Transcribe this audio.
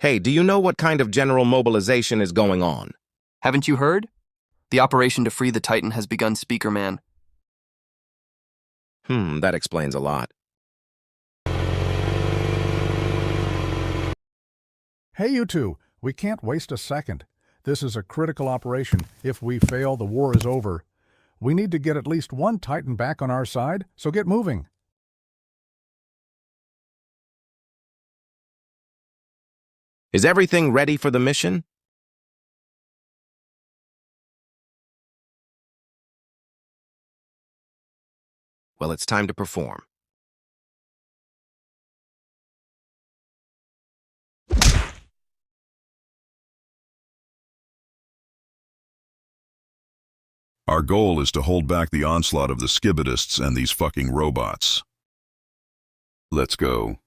Hey, do you know what kind of general mobilization is going on? Haven't you heard? The operation to free the Titan has begun, Speaker Man. That explains a lot. Hey, you two, we can't waste a second. This is a critical operation. If we fail, the war is over. We need to get at least one Titan back on our side, so get moving. Is everything ready for the mission? Well, it's time to perform. Our goal is to hold back the onslaught of the Skibbidists and these fucking robots. Let's go.